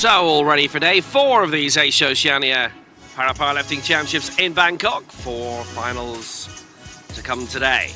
So, all ready for day 4 of these Asia-Oceania Paralympic Championships in Bangkok. 4 finals to come today.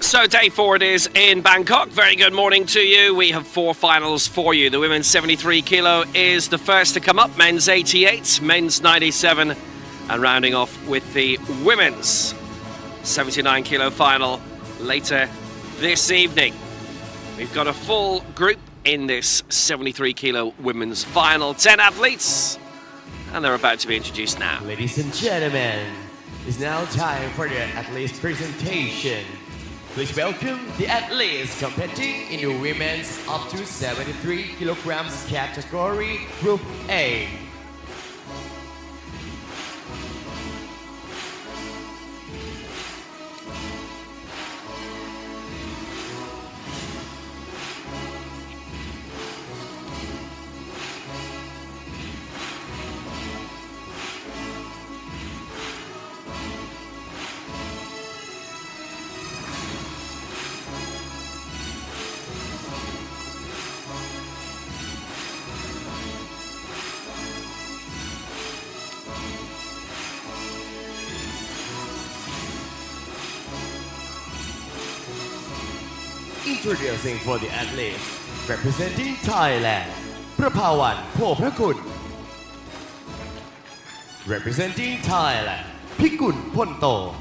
So day 4 it is in Bangkok. Very good morning to you. We have 4 finals for you. The women's 73 kilo is the first to come up. Men's 88, men's 97, and rounding off with the women's 79 kilo final later this evening. We've got a full group in this 73 kilo women's final. 10 athletes, and they're about to be introduced now. Ladies and gentlemen, it's now time for the athletes presentation. Please welcome the athletes competing in the women's up to 73 kilograms category, Group A. Introducing for the athletes representing Thailand, Prapawan Phoprakun. Representing Thailand, Pikun Ponto.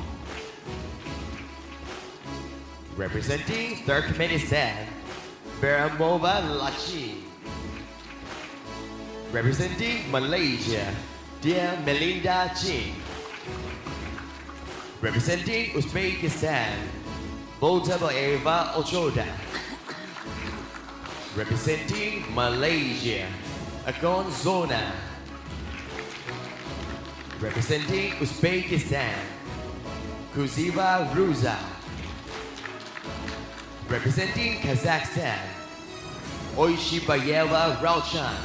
Representing Turkmenistan, Beramova Lachi. Representing Malaysia, Dear Melinda Ching. Representing Uzbekistan, Eva Ochoda. Representing Malaysia, Agon Zona. Representing Uzbekistan, Kuziva Ruza. Representing Kazakhstan, Oishibayeva Rauchan.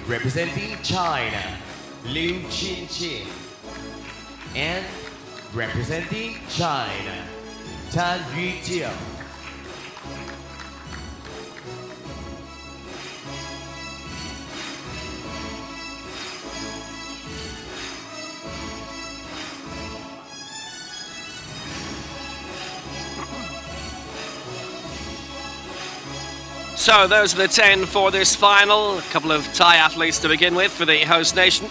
Representing China, Liu Qinqin. And representing China, Tan Yujiao. So those are the 10 for this final. A couple of Thai athletes to begin with for the host nation.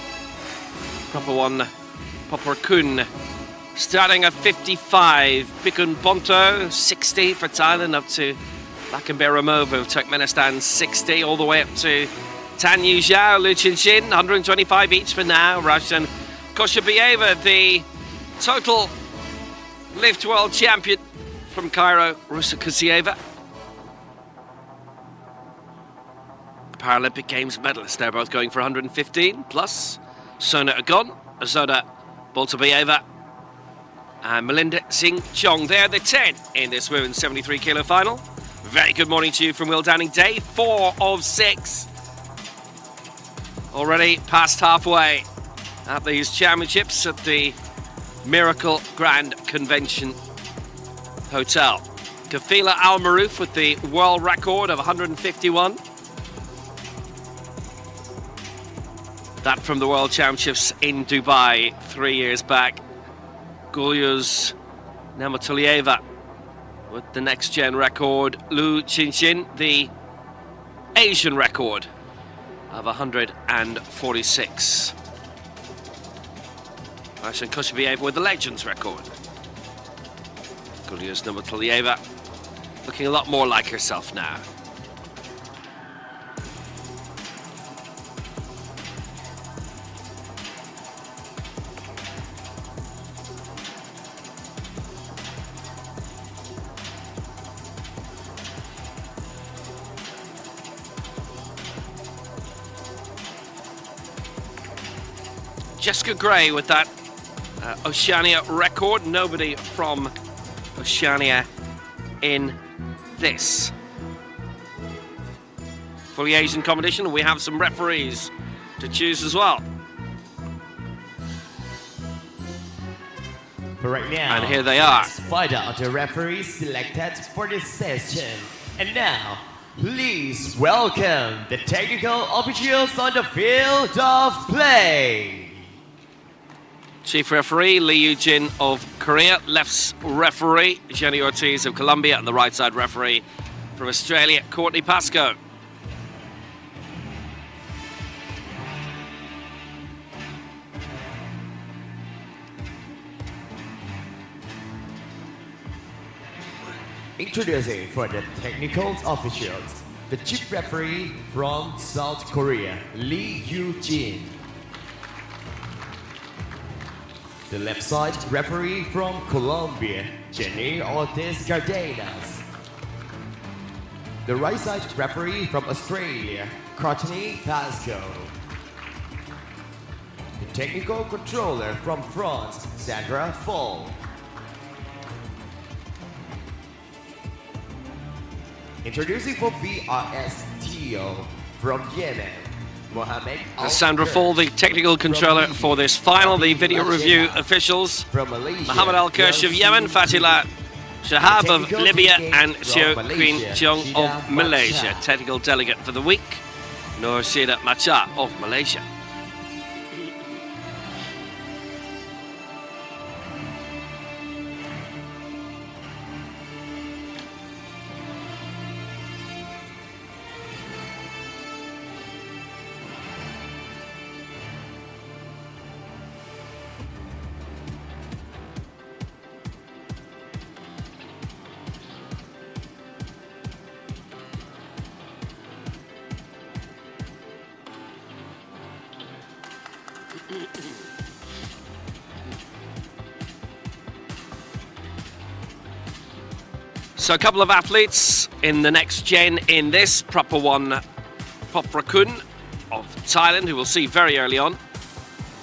Phoprakun starting at 55, Pikun Ponto 60 for Thailand, up to Lakamberamova of Turkmenistan 60, all the way up to Tan Yujiao, Liu Qinqin 125 each for now. Rajdan Koshabieva, the total lift world champion from Cairo, Rusa Kusieva. Paralympic Games medalists, they're both going for 115 plus. Sona Agon, Azoda Boltabayeva, and Melinda Singh Chong. They're the 10 in this women's 73 kilo final. Very good morning to you from Will Downing. Day 4 of 6. Already past halfway at these championships at the Miracle Grand Convention Hotel. Kafila Al Maroof with the world record of 151. That from the World Championships in Dubai 3 years back. Gulyuz Namatuliyeva with the next gen record. Lu Qinshin, the Asian record of 146. Arshan Kushabieva with the Legends record. Gulyuz Namatuliyeva looking a lot more like herself now. Jessica Gray with that Oceania record. Nobody from Oceania in this fully Asian competition. We have some referees to choose as well. But right now, and here they are. Let's find out the referees selected for this session. And now, please welcome the technical officials on the field of play. Chief referee Lee Yoo-jin of Korea, left referee Jenny Ortiz of Colombia, and the right side referee from Australia, Courtney Pascoe. Introducing for the technical officials, the chief referee from South Korea, Lee Yoo-jin. The left side referee from Colombia, Jenny Ortiz Cardenas. The right side referee from Australia, Courtney Pascoe. The technical controller from France, Sandra Fall. Introducing for BRSTO from Yemen, Mohammed Sandra Fall, the technical controller for this final. The video review officials, Mohammed Al-Kirsh of Yemen, Fatila Shahab of Libya, and Seo Queen Cheong of Malaysia. Technical delegate for the week, Nur Sida Macha of Malaysia. So a couple of athletes in the next gen in this. Prapawan Poprakun of Thailand, who we'll see very early on,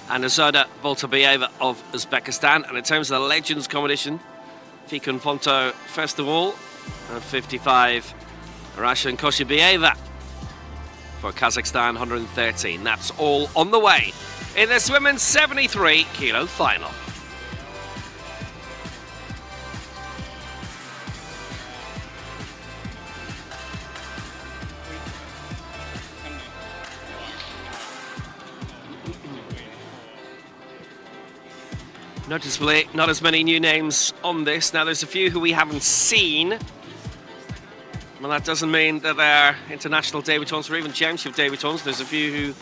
and Azoda Boltabayeva of Uzbekistan. And in terms of the Legends competition, Fikun Fonto first of all, and 55, Arshan Kushabieva for Kazakhstan, 113. That's all on the way in this women's 73 kilo final. Noticeably, not as many new names on this. Now, there's a few who we haven't seen. Well, that doesn't mean that they're international debutants or even championship debutants. There's a few who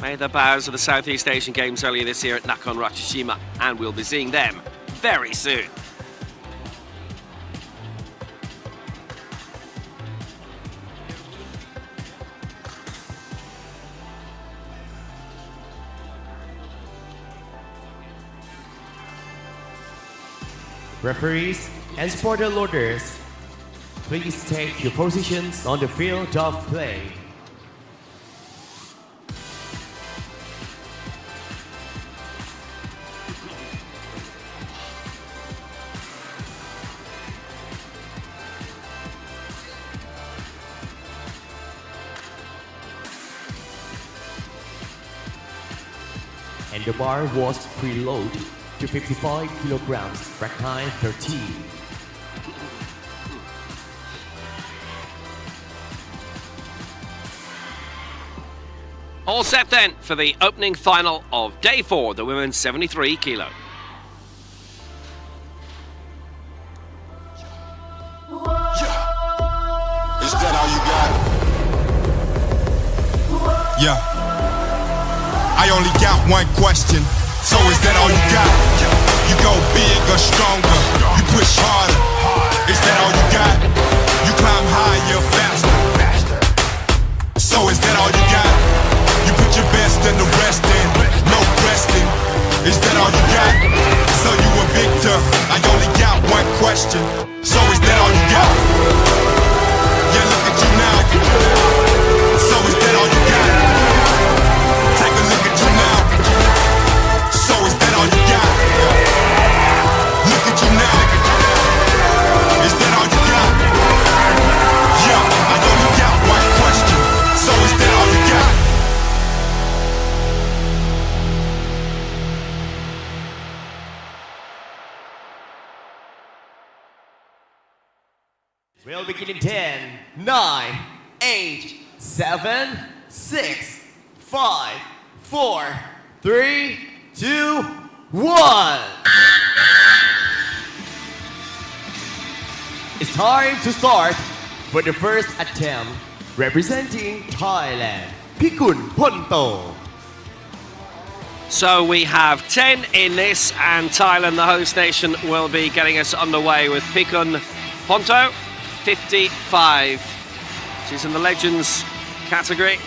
made their bows at the Southeast Asian Games earlier this year at Nakhon Ratchashima, and we'll be seeing them very soon. Referees and supporter loaders, please take your positions on the field of play. And the bar was preloaded to 55 kilograms, rack time 13. All set then for the opening final of day 4, the women's 73 kilo. Is that all you got? Yeah. I only got one question. So is that all you got? You go big or stronger. You push harder. Is that all you got? You climb higher, faster. So is that all you got? You put your best and the rest in. No resting. Is that all you got? So you a victor. I only got one question. So is that all you got? Yeah, look at you now. So is that all you got? Take a look at you now. So is that all you got? Look at you now. Is that all you got? Yeah, I only got one question. So is that all you got? We'll begin in 10, 9, 8, 7, 6, 5, 4, 3, 2, 1. It's time to start for the first attempt representing Thailand, Pikun Ponto. So we have 10 in this, and Thailand, the host nation, will be getting us underway with Pikun Ponto, 55. She's in the Legends category.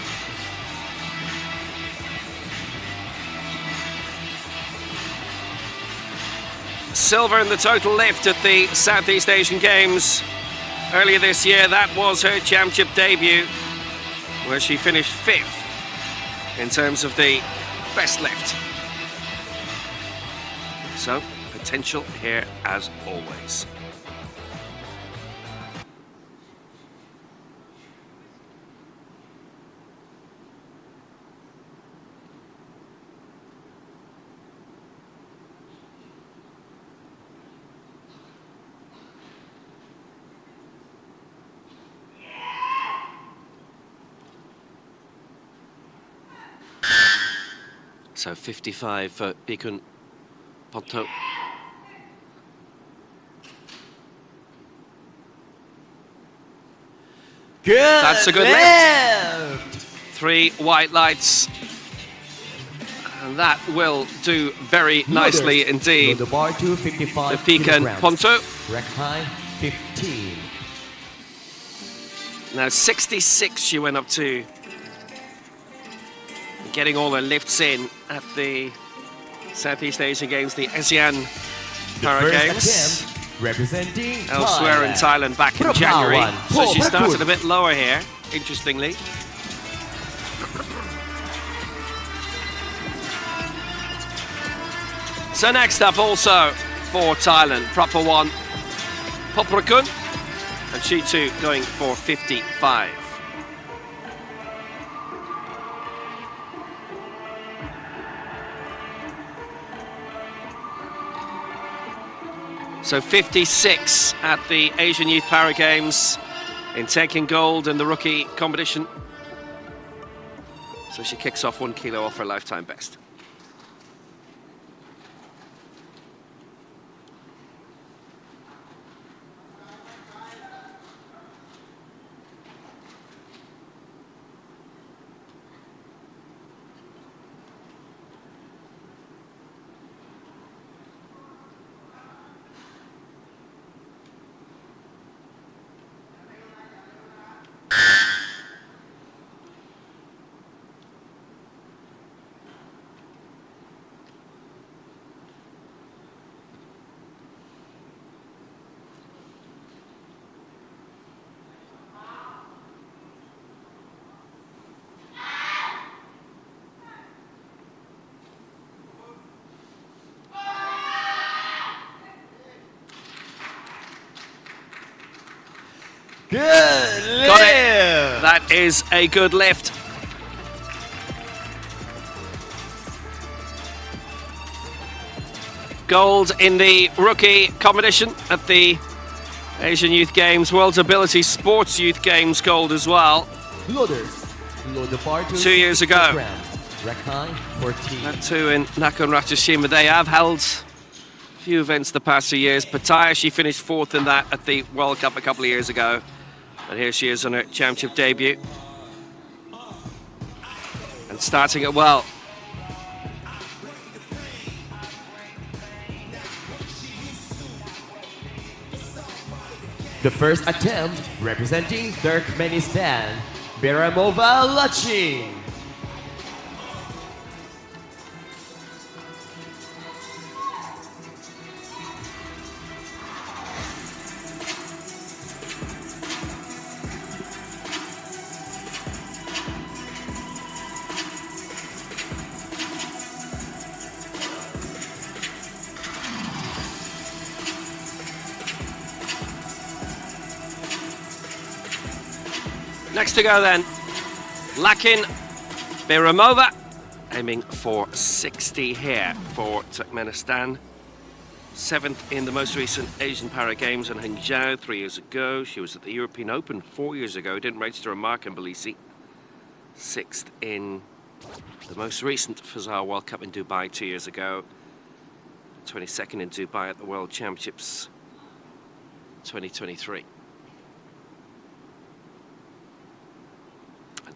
Silver in the total lift at the Southeast Asian Games earlier this year. That was her championship debut, where she finished 5th in terms of the best lift. So, potential here as always. So 55 for Pikun Ponto. Good. That's a good lift. 3 white lights. And that will do very nicely indeed. The bar to 55 The Pikun Ponto. Rack high 15. Now 66 she went up to. Getting all her lifts in at the Southeast Asian Games, the ASEAN Para Games. Representing Elsewhere in Thailand back in January. So she started a bit lower here, interestingly. So next up also for Thailand, Prapawan Poprakun, and she too going for 55. So 56 at the Asian Youth Para Games in taking gold in the rookie competition. So she kicks off 1 kilo off her lifetime best. Good lift. Got it. That is a good lift. Gold in the rookie competition at the Asian Youth Games, World Ability Sports Youth Games gold as well. Loaders, Load the bar to 2 years ago. kilograms. Rack high 14. That too in Nakhon Ratchasima. They have held a few events the past 2 years. Pattaya, she finished 4th in that at the World Cup a couple of years ago. And here she is on her championship debut. And starting it well. The first attempt representing Turkmenistan, Beramova Lachin. Next to go then, Lakin Beramova, aiming for 60 here for Turkmenistan. 7th in the most recent Asian Para Games in Hangzhou 3 years ago. She was at the European Open 4 years ago, didn't register a mark in Tbilisi. 6th in the most recent Fazal World Cup in Dubai 2 years ago. 22nd in Dubai at the World Championships 2023.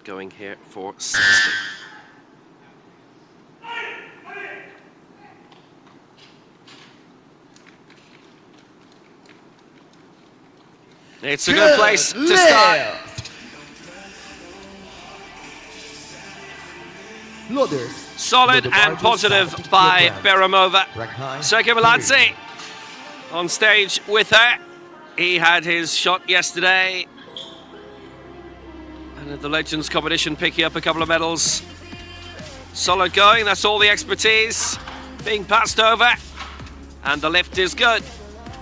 Going here for 60. It's a good place to start. Loaders. Solid and positive by Beramova. Sergei Maladze on stage with her. He had his shot yesterday. And the Legends competition picking up a couple of medals. Solid going, that's all the expertise being passed over. And the lift is good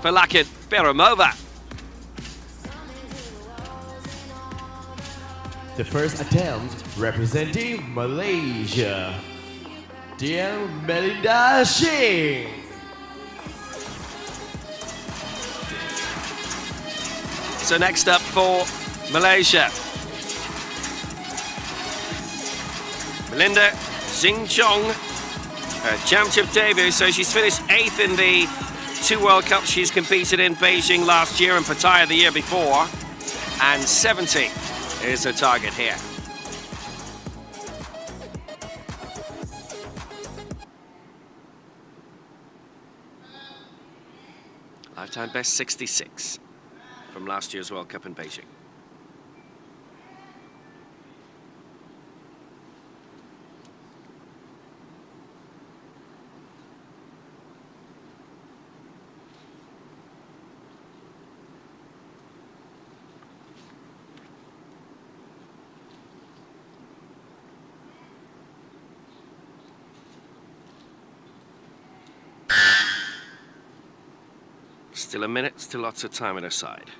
for Lakin Beramova. The first attempt representing Malaysia, Dian Melinda Singh. So next up for Malaysia, Melinda Xingchong, her championship debut. So she's finished 8th in the 2 World Cups she's competed in, Beijing last year and Pattaya the year before. And 70 is her target here. Lifetime best 66 from last year's World Cup in Beijing. Still a minute, still lots of time on her side.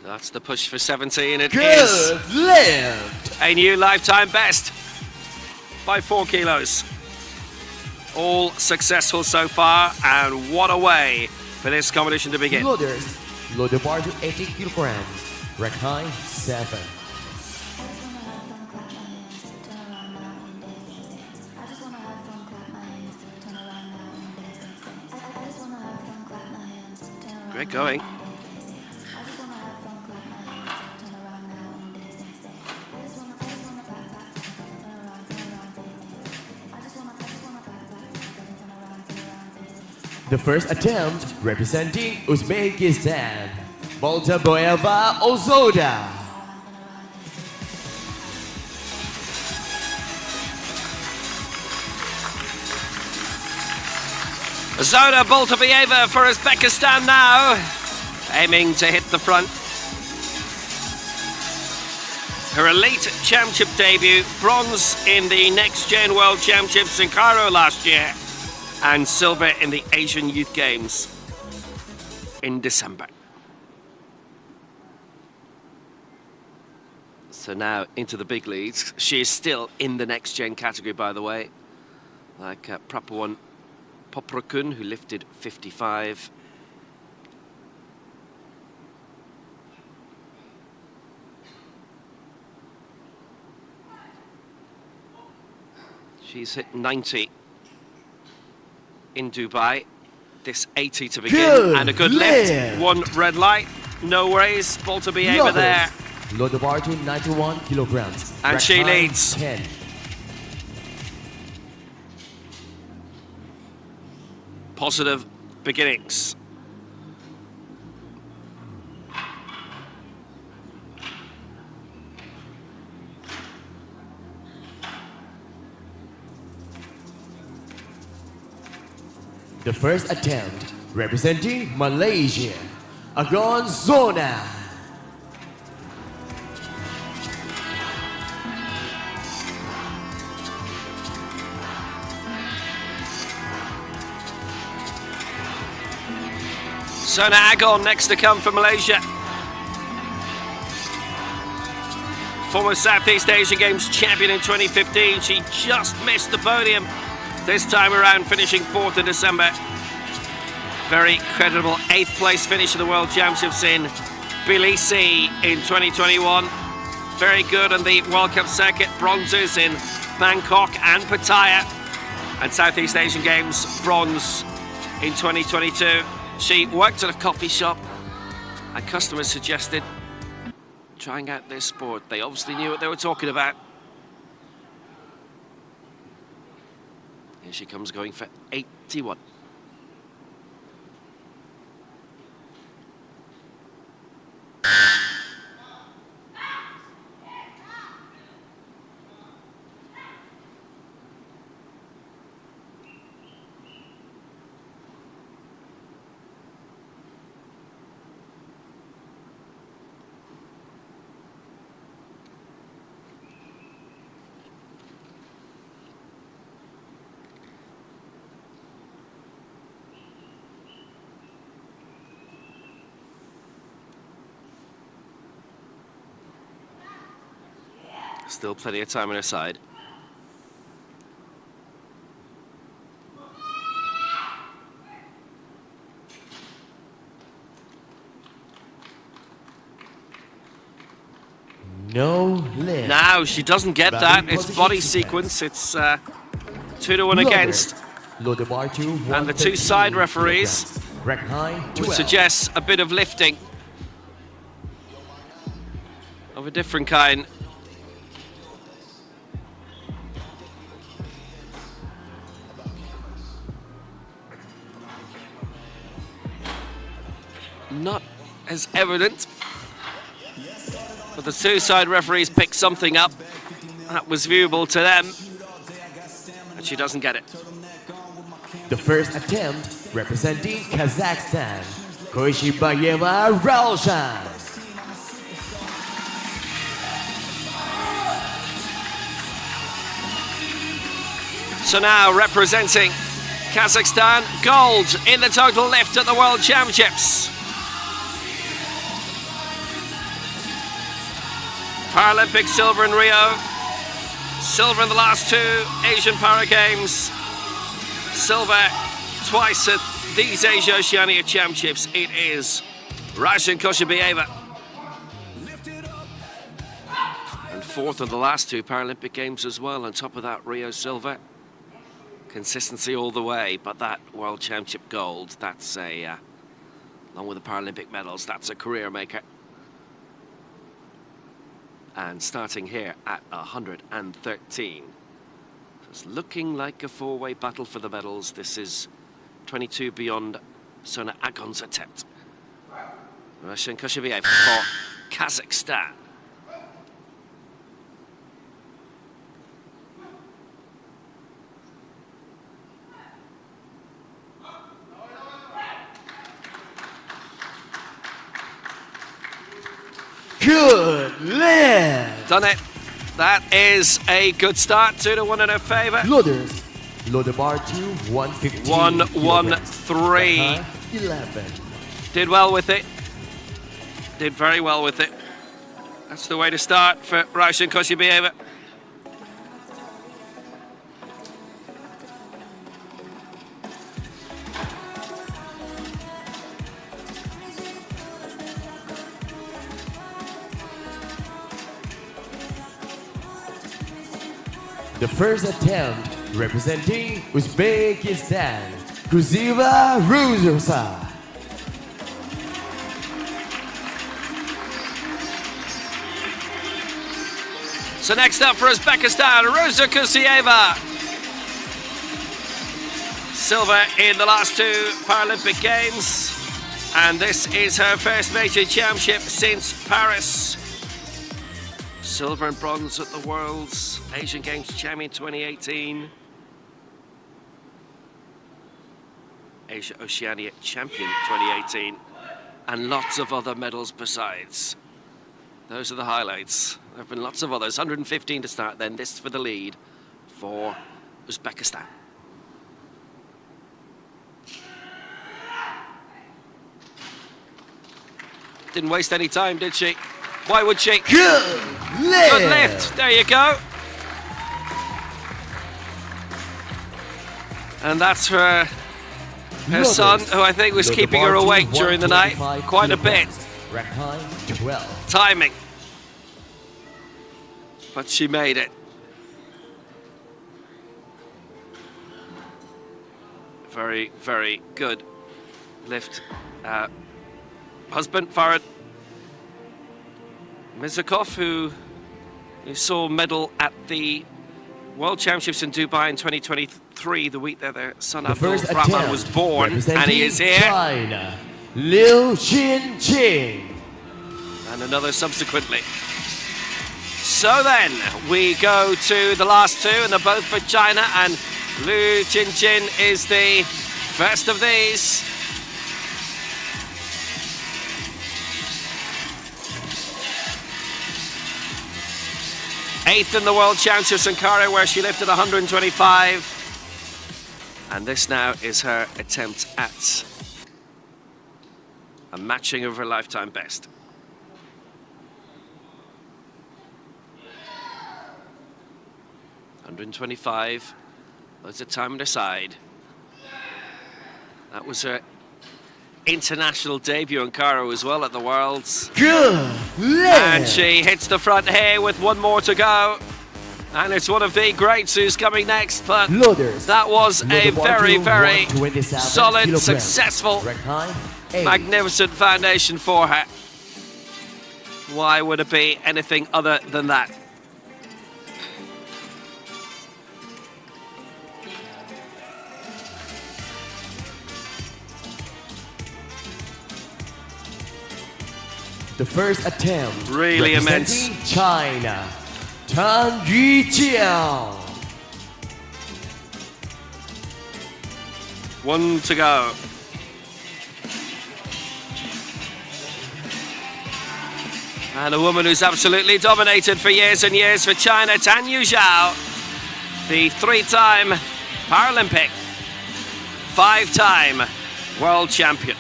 That's the push for 70, and it is Lift. a new lifetime best by 4 kilos. All successful so far, and what a way for this competition to begin. Loaders. Load the bar to 80 kilograms. Rack high 7. Great going. The first attempt representing Uzbekistan, Boltaboyeva Ozoda. Zoda Boltaboyeva for Uzbekistan now, aiming to hit the front. Her elite championship debut, bronze in the Next Gen World Championships in Cairo last year, and silver in the Asian Youth Games in December. So now into the big leagues. She is still in the next gen category, by the way. Like Prapawan Poprakun, who lifted 55. She's hit 90 in Dubai. This 80 to begin, and a good lift. One red light, no worries. Ball to be able there. Load the bar to 91 kilograms. And she leads. 10. Positive beginnings. The first attempt, representing Malaysia, Agon Zona. Sona Agon next to come for Malaysia. Former Southeast Asian Games champion in 2015. She just missed the podium this time around, finishing 4th in December. Very credible 8th place finish in the World Championships in Tbilisi in 2021. Very good on the World Cup circuit. Bronzes in Bangkok and Pattaya. And Southeast Asian Games bronze in 2022. She worked at a coffee shop and customers suggested trying out this sport. They obviously knew what they were talking about. Here she comes, going for 81. Still plenty of time on her side. No lift. Now she doesn't get that. It's body sequence. It's 2-1 against. Load the bar to And the two side referees would suggest a bit of lifting of a different kind. Not as evident, but the two side referees picked something up that was viewable to them, and she doesn't get it. The first attempt, representing Kazakhstan, Koishibayeva Raushan. So now representing Kazakhstan, gold in the total lift at the World Championships. Paralympic silver in Rio, silver in the last two Asian Para Games, silver twice at these Asia-Oceania Championships. It is Raushan Koshibayeva. And 4th in the last two Paralympic Games as well. On top of that, Rio silver. Consistency all the way, but that World Championship gold, that's a, along with the Paralympic medals, that's a career maker. And starting here at 113. It's looking like a four-way battle for the medals. This is 22 beyond Sona Agon's attempt. Raushan Koshibayeva for Kazakhstan. Good lift. Done it. That is a good start. 2-1 in her favour. Loaders. Load the bar to 115. 1-1-3. 11. Did well with it. Did very well with it. That's the way to start for Raushin Koshibieva. The first attempt representing Uzbekistan, Kuziva Ruzosa. So next up for Uzbekistan, Ruza Kusieva. Silver in the last two Paralympic Games. And this is her first major championship since Paris. Silver and bronze at the World's Asian Games champion 2018. Asia-Oceania champion 2018. And lots of other medals besides. Those are the highlights. There have been lots of others. 115 to start, then this for the lead for Uzbekistan. Didn't waste any time, did she? Why would she? Good lift! Good lift. There you go. And that's for her son, who I think was keeping her awake during the night quite a bit. Record 12. Timing. But she made it. Very, very good lift. Husband, Farad Mizakov, who you saw medal at the World Championships in Dubai in 2023, the week that their son Abdul Rahman was born, and he is here. China, Liu Qinqing. And another subsequently. So then, we go to the last two, and they're both for China, and Liu Qinqing is the first of these. Eighth in the World Championships in Cairo, where she lifted 125. And this now is her attempt at a matching of her lifetime best. $125. Loads of time on her side. That was her international debut in Cairo as well at the Worlds. Good lift! And she hits the front here with one more to go. And it's one of the greats who's coming next, but that was a very, very solid, successful, magnificent foundation for her. Why would it be anything other than that? The first attempt. Really immense. China, Tan Yijiao. One to go. And a woman who's absolutely dominated for years and years for China, Tan Yuzhao, the three-time Paralympic, five-time world champion.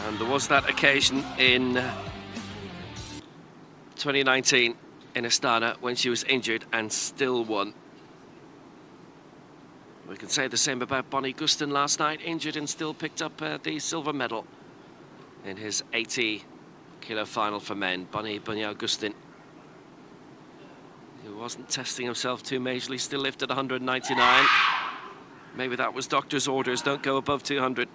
And there was that occasion in 2019 in Astana when she was injured and still won. We can say the same about Bonnie Gustin last night, injured and still picked up the silver medal in his 80-kilo final for men. Bonnie Bunyao Gustin, who wasn't testing himself too majorly, still lifted 199. Maybe that was doctor's orders, don't go above 200.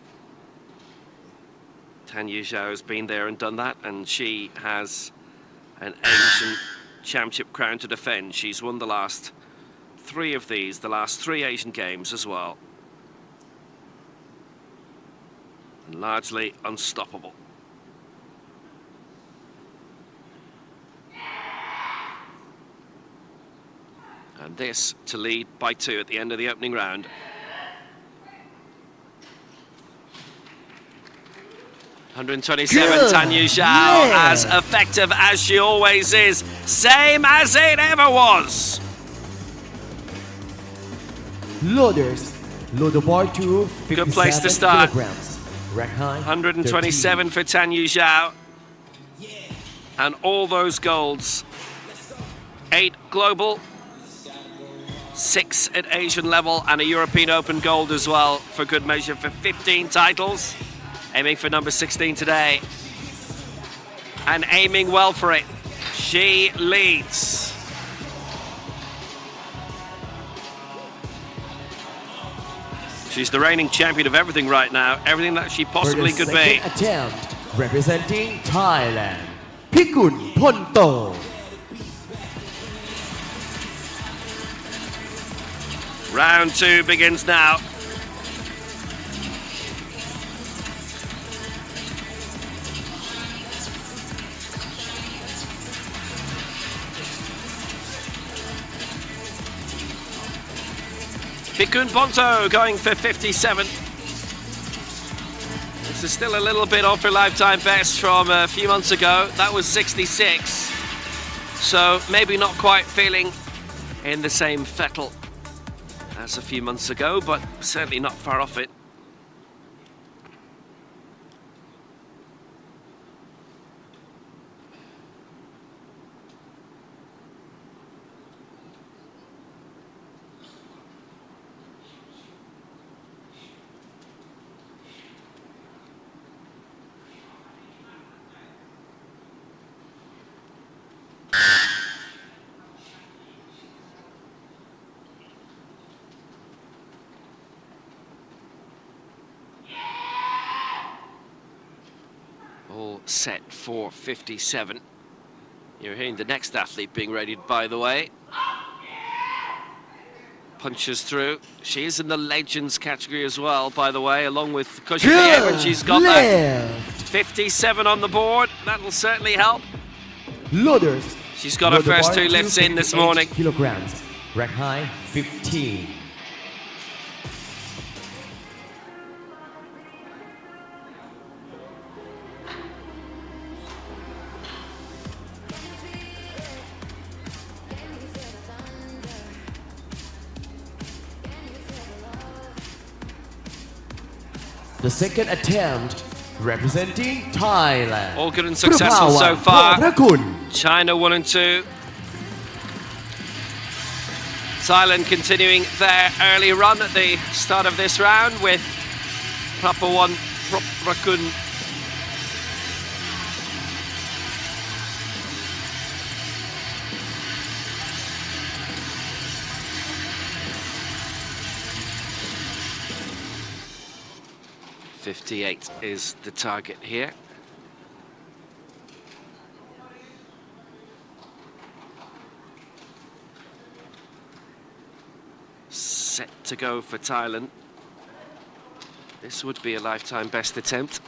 Tan Yuzhao has been there and done that, and she has an Asian championship crown to defend. She's won the last three of these, the last three Asian Games as well. And largely unstoppable. And this to lead by 2 at the end of the opening round. $127, Tan Yuzhao, as effective as she always is, same as it ever was. Loaders, load the bar to 57 Good place to start. kilograms. Rack high. 127 for Tan Yu Zhao. And all those golds. 8 global, 6 at Asian level, and a European Open gold as well, for good measure, for 15 titles. Aiming for number 16 today. And aiming well for it. She leads. She's the reigning champion of everything right now. Everything that she possibly could be. Attempt, representing Thailand, Pikun Ponto. Round 2 begins now. Pikun Ponto going for 57. This is still a little bit off her lifetime best from a few months ago. That was 66. So maybe not quite feeling in the same fettle as a few months ago, but certainly not far off it. All set for 57. You're hearing the next athlete being readied, by the way. Punches through. She is in the legends category as well, by the way, along with Koshikiev, and she's got that 57 on the board. That'll certainly help. Loaders. She's got her first 2 lifts in this morning. Kilograms. Rack high 15. The second attempt, representing Thailand. All good and successful so far. Rakun. China 1 and 2. Thailand continuing their early run at the start of this round with Proper 1, Rakun. .58 is the target here. Set to go for Thailand. This would be a lifetime best attempt.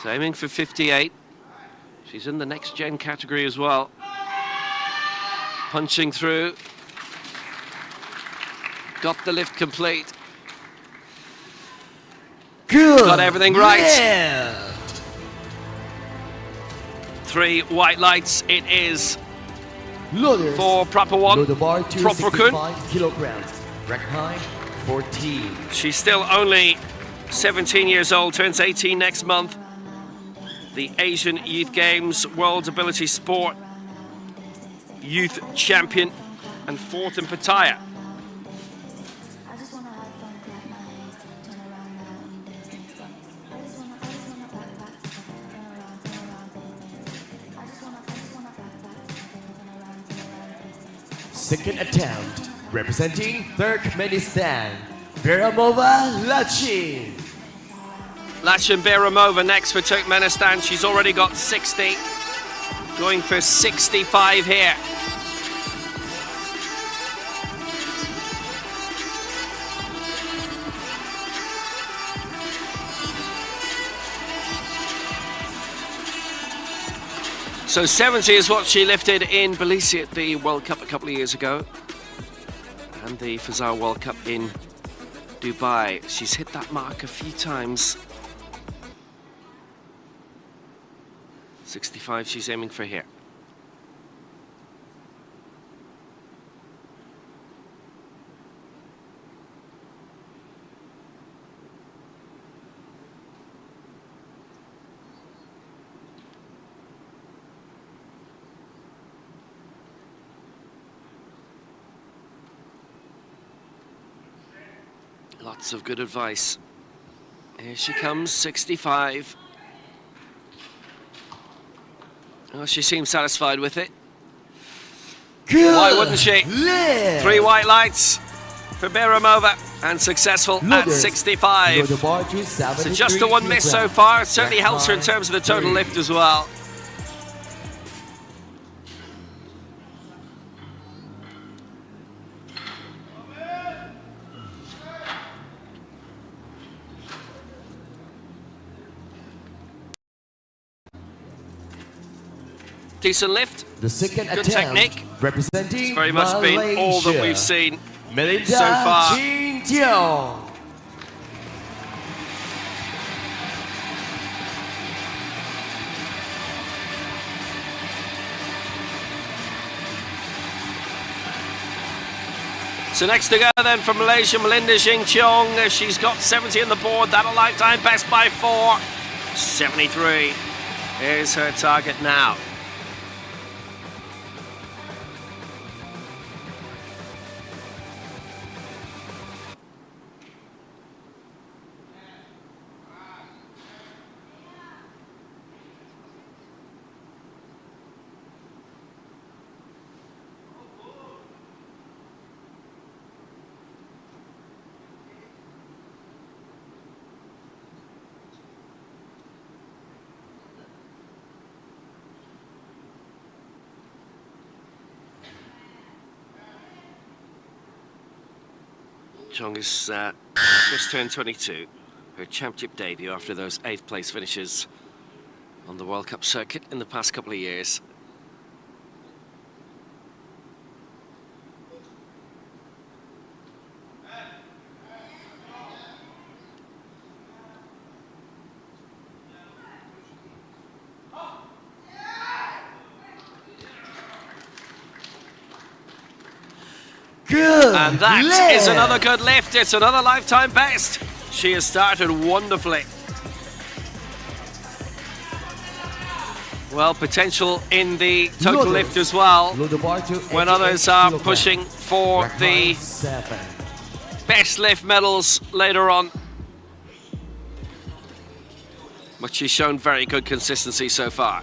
So aiming for 58. She's in the next gen category as well. Punching through. Got the lift complete. Good. Got everything right. Yeah. 3 white lights it is Loaders. for Proper 1. Load the bar to Proper 65 kilograms. Rack high 14. She's still only 17 years old, turns 18 next month. The Asian Youth Games World Ability Sport Youth Champion, and 4th in Pattaya. Second attempt, representing Turkmenistan, Beramova Lachin. Lachin Beramova next for Turkmenistan. She's already got 60. Going for 65 here. So 70 is what she lifted in Belize at the World Cup a couple of years ago. And the Fazal World Cup in Dubai. She's hit that mark a few times. 65 she's aiming for here. Lots of good advice. Here she comes, 65. Oh, she seems satisfied with it. Good. Why wouldn't she? Lift. 3 white lights for Biramova and successful at 65. So just the one miss so far. It certainly helps her in terms of the total lift as well. Decent lift. The second Good attempt, technique. representing It's very much been all that we've seen Melinda so far. Jin-Tiong. So next to go then from Malaysia, Melinda Jin-Tiong. She's got 70 on the board. That a lifetime best by 4. 73 is her target now. Chong has just turned 22. Her championship debut after those 8th place finishes on the World Cup circuit in the past couple of years. Good. And that lift. is another good lift. It's another lifetime best. She has started wonderfully. Well, potential in the total lift as well. When others are pushing for the best lift medals later on. But she's shown very good consistency so far.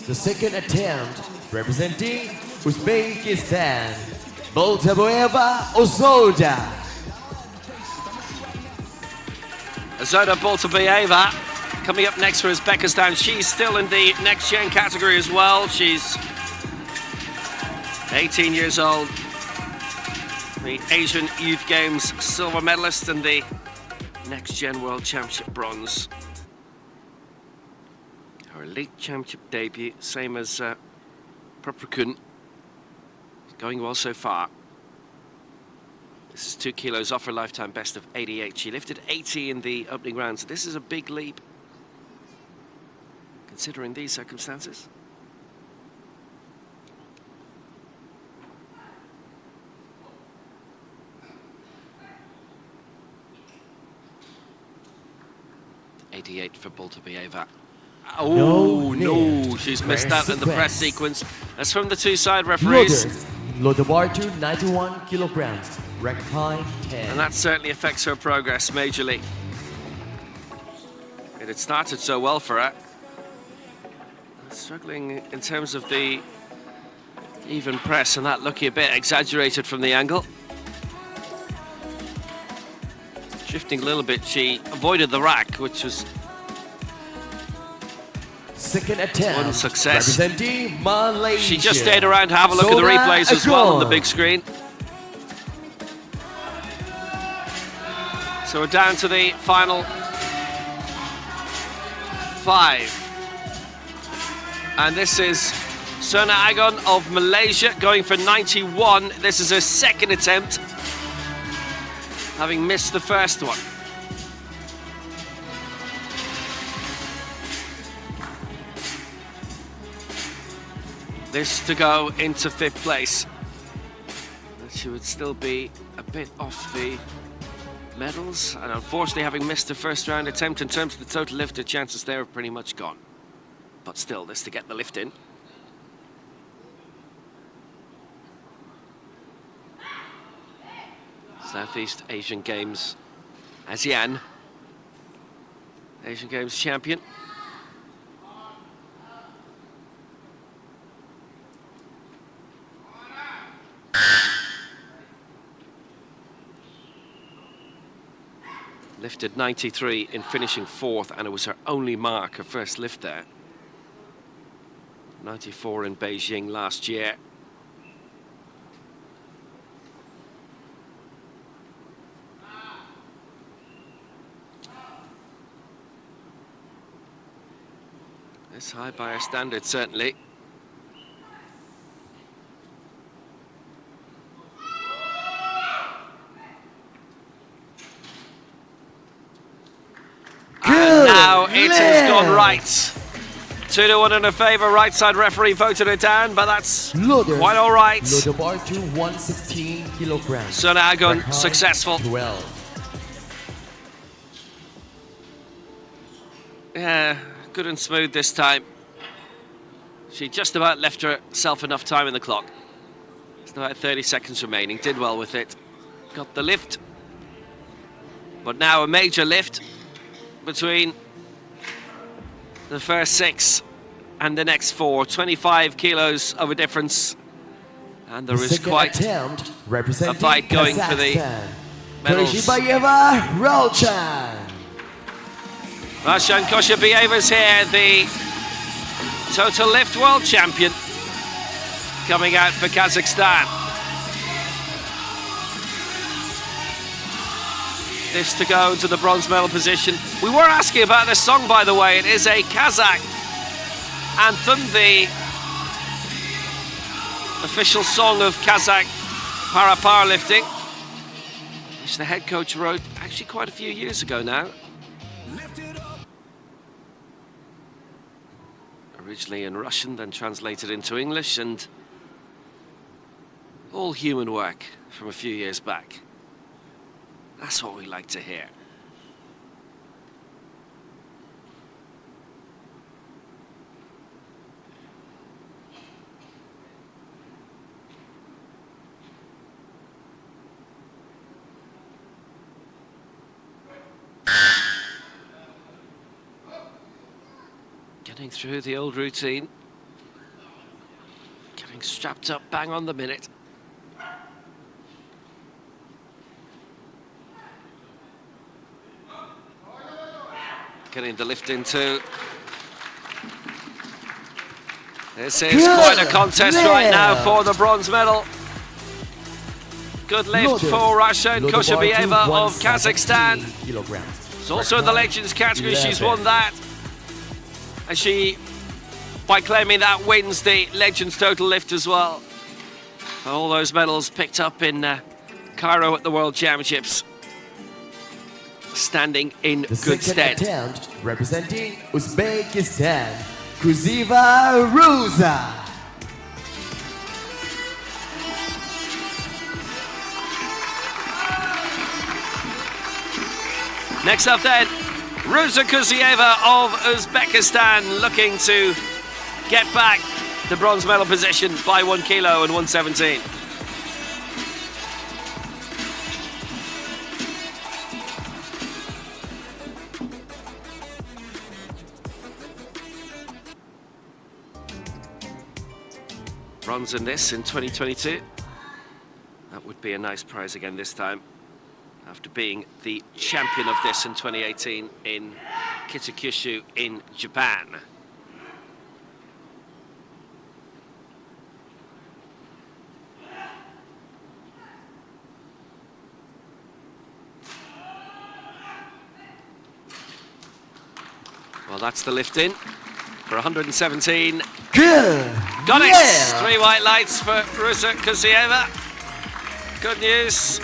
The second attempt, representing Uzbekistan, Boltaboeva Ozoda. Ozoda Boltaboeva coming up next for Uzbekistan. She's still in the next gen category as well. She's 18 years old. The Asian Youth Games silver medalist and the next gen World Championship bronze. Her elite championship debut, same as Praprakun. Going well so far. This is 2 kilos off her lifetime best of 88. She lifted 80 in the opening round, so this is a big leap, considering these circumstances. .88 for Boltaboeva. Oh, no, she's missed out in the press sequence. That's from the two side referees. Load the bar to 91 kilograms, ranked high 10. And that certainly affects her progress majorly. It had started so well for her. Struggling in terms of the even press, and that looking a bit exaggerated from the angle. Shifting a little bit, she avoided the rack, which was second attempt. one success. Representing Malaysia. She just stayed around to have a look at the replays as well on the big screen. So we're down to the final 5. And this is Sona Agon of Malaysia going for 91. This is her second attempt, having missed the first one. This to go into 5th place. She would still be a bit off the medals, and unfortunately, having missed the first round attempt, in terms of the total lift, her chances there are pretty much gone. But still, this to get the lift in. Southeast Asian Games, ASEAN Asian Games champion. Lifted 93 in finishing 4th, and it was her only mark, her first lift there. 94 in Beijing last year. It's high by her standards, certainly. And now it has gone right. 2-1 in her favour. Right side referee voted her down, but that's quite all right. Load the bar to 116 kilograms. Sona Agon Record successful. 12. Yeah, good and smooth this time. She just about left herself enough time in the clock. There's about 30 seconds remaining. Did well with it. Got the lift. But now a major lift between the first 6 and the next 4. 25 kilos of a difference. And there is quite a fight going for the medals. Rashan Koshabayeva's here, the total lift world champion, coming out for Kazakhstan. This to go to the bronze medal position. We were asking about this song, by the way. It is a Kazakh anthem, the official song of Kazakh powerlifting, which the head coach wrote actually quite a few years ago now. Originally in Russian, then translated into English, and all human work from a few years back. That's what we like to hear. Getting through the old routine. Getting strapped up bang on the minute. Getting the lift into. This is quite a contest right now for the bronze medal. Good lift for Rashan Koshabayeva of Kazakhstan. It's also in the legends category, she's won that. And she, by claiming that, wins the legends total lift as well. All those medals picked up in Cairo at the World Championships. Standing in good stead. Attempt, representing Uzbekistan, Kuziva Ruza. Next up then, Ruza Kuzieva of Uzbekistan, looking to get back the bronze medal position by 1 kilo and 117. Bronze in this in 2022. That would be a nice prize again this time. after being the champion of this in 2018 in Kitakyushu in Japan. Well, that's the lift in for 117. Good. Got it! Yeah. 3 white lights for Rusa Kusieva. Good news.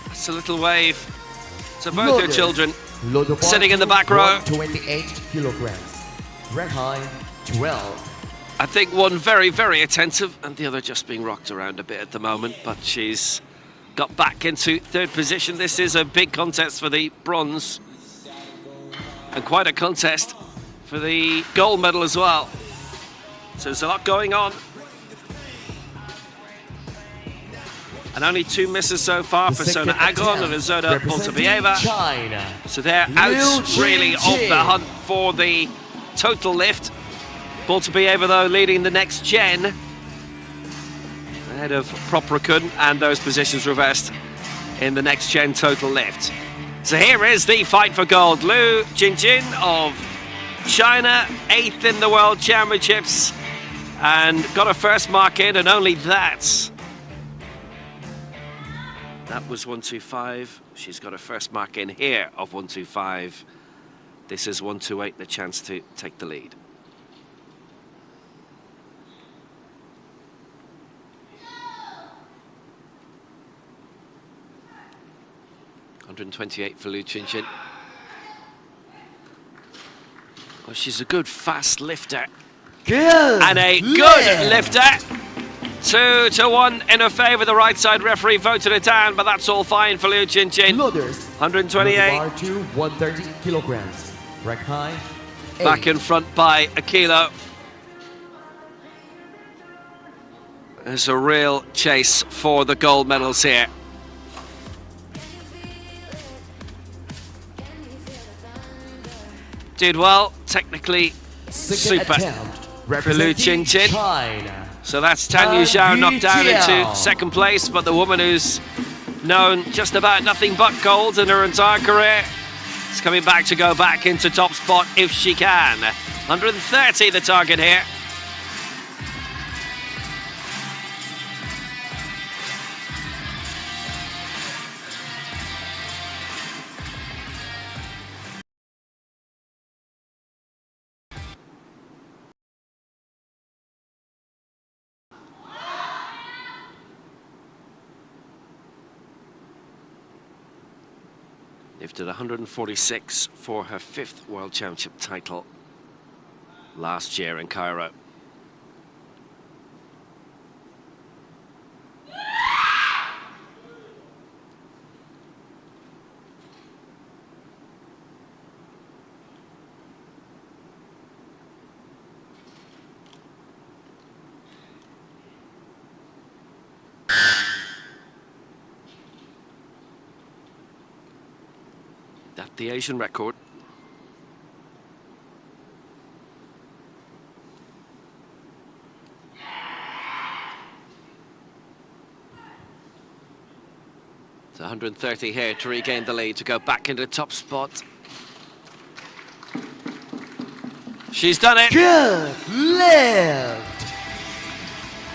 It's a little wave to both her children sitting in the back row. 28 kilograms. Rank high 12. I think one very, very attentive and the other just being rocked around a bit at the moment, but she's got back into third position. This is a big contest for the bronze and quite a contest for the gold medal as well. So there's a lot going on. And only 2 misses so far for Sona Agon and Azoda Poltabieva. China. So they're out really of the hunt for the total lift. Poltabieva though leading the next gen ahead of Proprakun, and those positions reversed in the next gen total lift. So here is the fight for gold. Liu Jinjin of China, 8th in the World Championships, and got a first mark in, and only that. That was 125. She's got a first mark in here of 125. This is 128, the chance to take the lead. $128 for Liu Jinjin. Well, she's a good fast lifter. Good. And a good lifter. 2-1 in her favour. The right side referee voted it down, but that's all fine for Liu Jinjin. 128. Bar to 130 kilograms. Rank high 8. Back in front by a kilo. There's a real chase for the gold medals here. Did well, technically super for Liu Jinjin. China. So that's Tanya Zhao knocked down into second place, but the woman who's known just about nothing but gold in her entire career is coming back to go back into top spot if she can. 130 the target here. Lifted 146 for her 5th World Championship title last year in Cairo. That's the Asian record. It's 130 here to regain the lead, to go back into top spot. She's done it. Good left.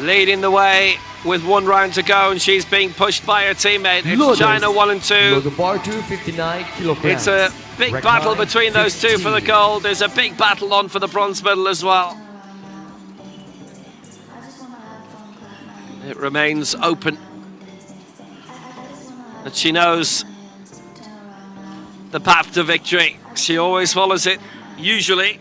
Leading the way with 1 round to go, and she's being pushed by her teammate. It's China 1 and 2. Bar to 59 kilograms. It's a big battle between those two for the gold. There's a big battle on for the bronze medal as well. It remains open. And she knows the path to victory. She always follows it, usually.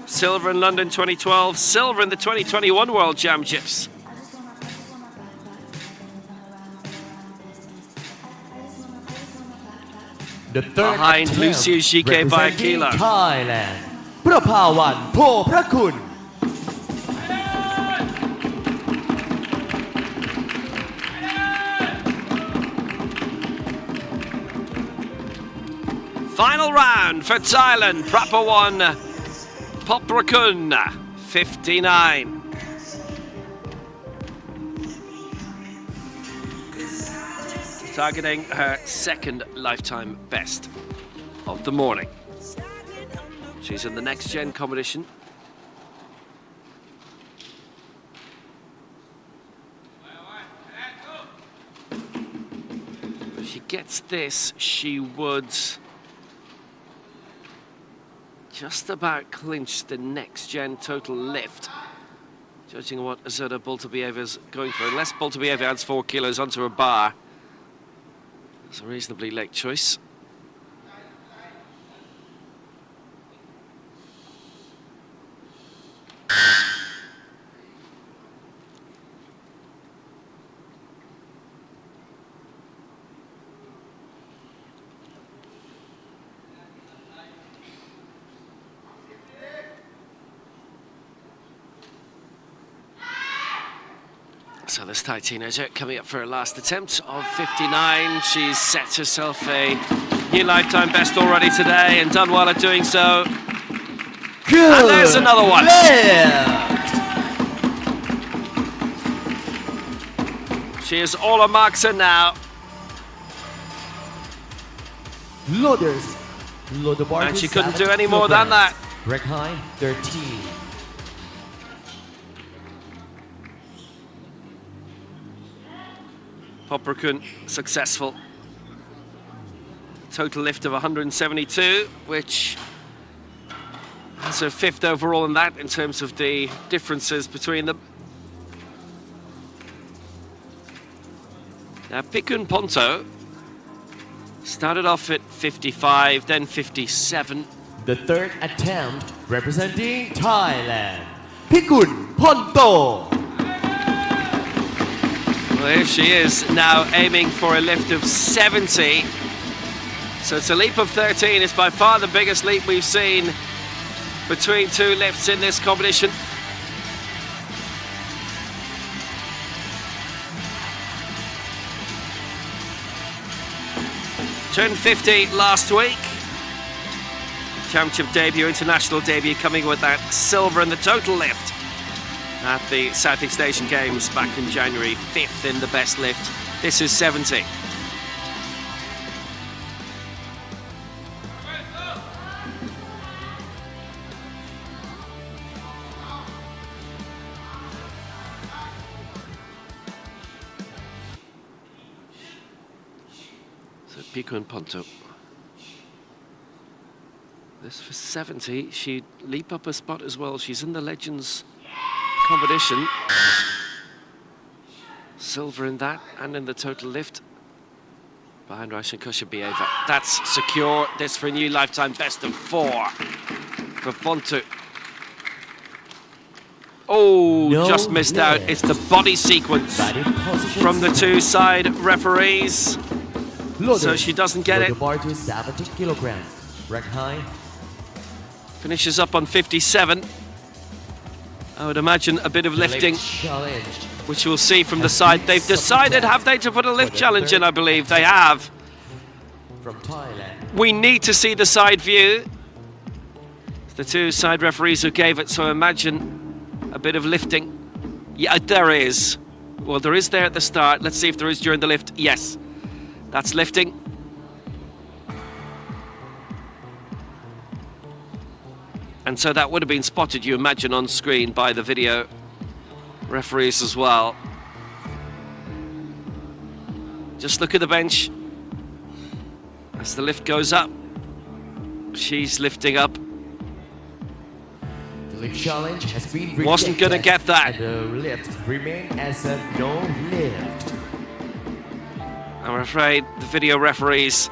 Silver in London 2012, silver in the 2021 World Championships. The third behind Lucia Jike by a kilo. Thailand, Prapawan Poprakun. Final round for Thailand, Prapawan Poprakun, 59. targeting her second lifetime best of the morning. She's in the next gen competition. If she gets this, she would just about clinch the next gen total lift, judging what Azota Boltabieva's going for. Unless Boltabieva adds 4 kilos onto her bar, it's a reasonably late choice. So this Thai teenager coming up for her last attempt of 59. She's set herself a new lifetime best already today and done well at doing so. Good. And there's another one. She is all her marks are now. Loaders. Load the bar And to she couldn't 70 do any more than kilograms. that. Rec high 13. Poprakun successful. Total lift of 172, which has her 5th overall in that in terms of the differences between them. Now Pikun Ponto started off at 55, then 57. The third attempt representing Thailand. Pikun Ponto. Well, here she is now aiming for a lift of 70. So it's a leap of 13. It's by far the biggest leap we've seen between two lifts in this competition. Turned 50 last week. Championship debut, international debut, coming with that silver in the total lift at the Southeast Asian Games back in January. 5th in the best lift. This is 70. So Pikun Ponto. This for 70. She'd leap up a spot as well. She's in the Legends competition. Silver in that and in the total lift. Behind Raishan Koshabieva. That's secure. This for a new lifetime best of 4 for Ponto. Oh, No just missed out. lift. It's the body sequence from the two side referees. Loaders. So she doesn't get Load it. the bar to 70 kilograms. Rec high. Finishes up on 57. I would imagine a bit of lifting, Lift challenge. which we'll see from the side. They've decided, have they, to put a lift challenge in, I believe. They have. From Thailand. We need to see the side view. The two side referees who gave it, so imagine a bit of lifting. Yeah, there is. Well, there is there at the start. Let's see if there is during the lift. Yes, that's lifting. And so that would have been spotted, you imagine, on screen by the video referees as well. Just look at the bench. As the lift goes up, she's lifting up. The lift challenge has been rejected. Wasn't gonna get that. And the lift remained as a no lift. I'm afraid the video referees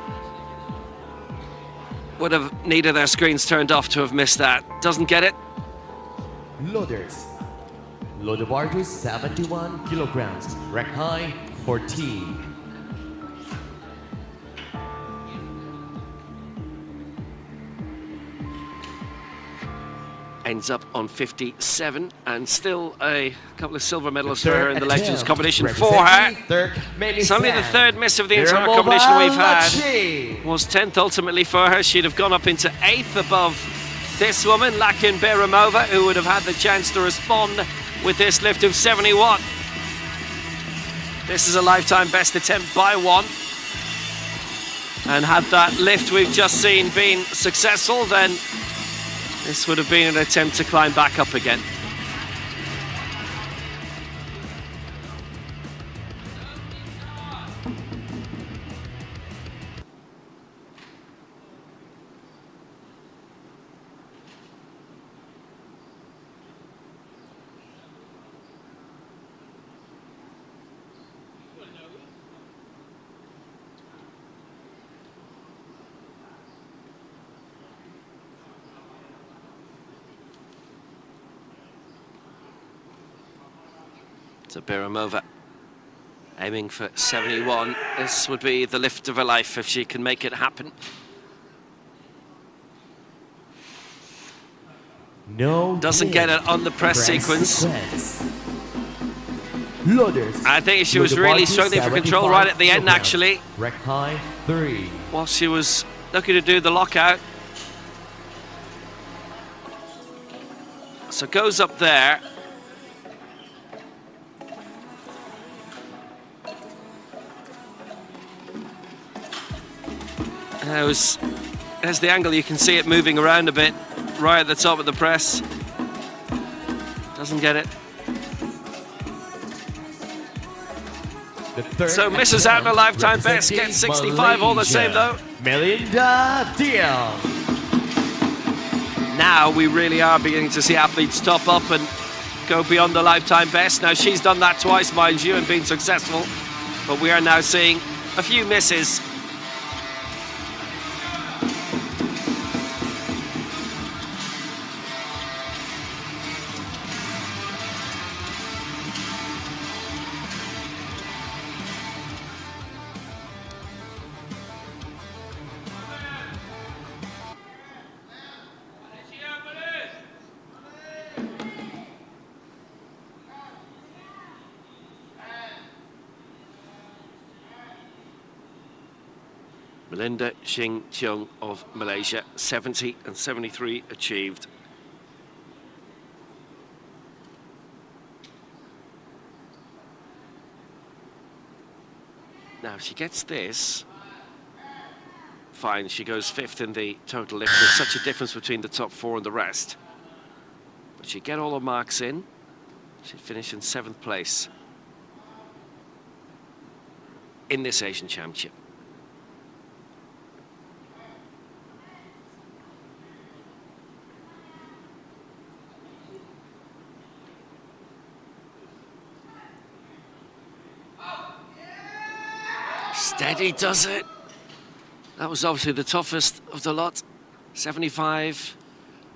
would have needed their screens turned off to have missed that. Doesn't get it. Loaders. Load the bar to 71 kilograms. Rec high 14. Ends up on 57, and still a couple of silver medals for her in the Legends competition for her. It's only the third miss of the entire competition we've had. Was 10th ultimately for her. She'd have gone up into 8th above this woman, Lakin Beramova, who would have had the chance to respond with this lift of 71. This is a lifetime best attempt by one. And had that lift we've just seen been successful, then this would have been an attempt to climb back up again. So Biramova aiming for 71. This would be the lift of her life if she can make it happen. No. Doesn't get it on the press sequence. Loaders. I think she was really struggling for control right at the end, actually. Rack high 3. While she was looking to do the lockout. So goes up there. There's the angle, you can see it moving around a bit right at the top of the press. Doesn't get it. So misses out on a lifetime best, gets 65 all the same though. Melinda Dion. Now we really are beginning to see athletes top up and go beyond the lifetime best. Now she's done that twice, mind you, and been successful. But we are now seeing a few misses. Melinda Xing Cheong of Malaysia, 70 and 73 achieved. Now, if she gets this, fine, she goes 5th in the total lift. There's such a difference between the top 4 and the rest. But she'd get all her marks in, she'd finish in 7th place in this Asian Championship. Steady does it. That was obviously the toughest of the lot. 75.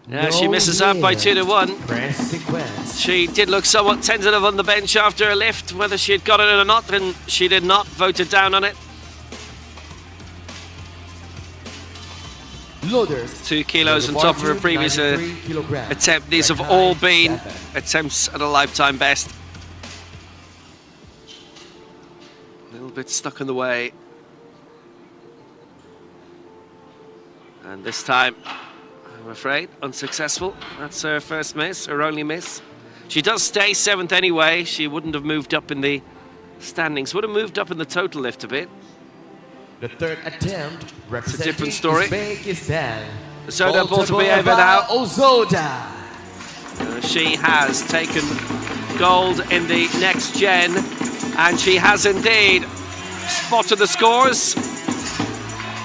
Yeah, she misses out by 2 to 1. Press sequence. She did look somewhat tentative on the bench after a lift, whether she had got it or not, and she did not, voted down on it. Loaders. 2 kilos on top of her previous attempt. These have all been attempts at a lifetime best. A little bit stuck in the way. And this time, I'm afraid, unsuccessful. That's her first miss, her only miss. She does stay 7th anyway. She wouldn't have moved up in the standings. Would have moved up in the total lift a bit. The third attempt representing different story. Uzbekistan. Soda Boltabayeva now. Ozoda. She has taken gold in the next gen, and she has indeed spotted the scores.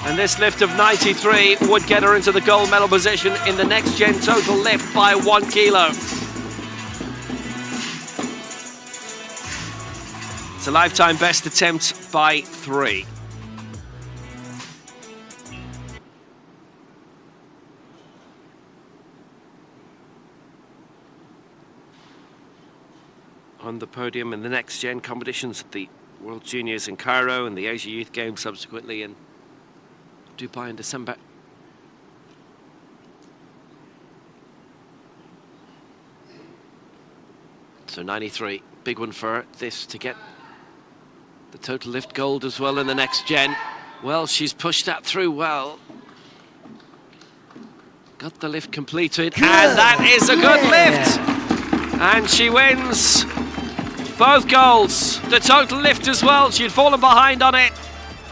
And this lift of 93 would get her into the gold medal position in the next gen total lift by 1 kilo. It's a lifetime best attempt by 3. On the podium in the next gen competitions at the World Juniors in Cairo and the Asia Youth Games subsequently in Dubai in December. So 93, big one for her. This to get the total lift gold as well in the next gen. Well, she's pushed that through well. Got the lift completed, and that is a good lift. And she wins both golds. The total lift as well. She'd fallen behind on it.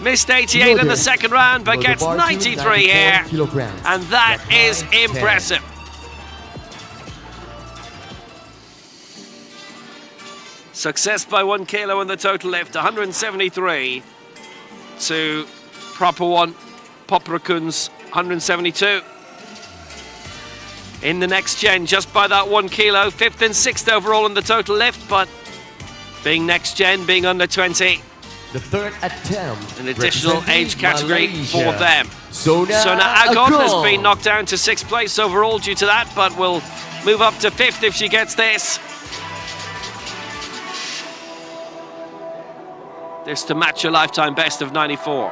Missed 88 in the second round, but Loader gets bar 93 here. kilograms. And that Rack is high, 10. impressive. Success by 1 kilo in the total lift, 173 to proper one, Poprakun's 172. In the next gen, just by that 1 kilo, 5th and 6th overall in the total lift, but being next gen, being under 20, The third attempt. an additional age category Malaysia. for them. Sona Agon has Agong. been knocked down to 6th place overall due to that, but will move up to 5th if she gets this. This to match a lifetime best of 94.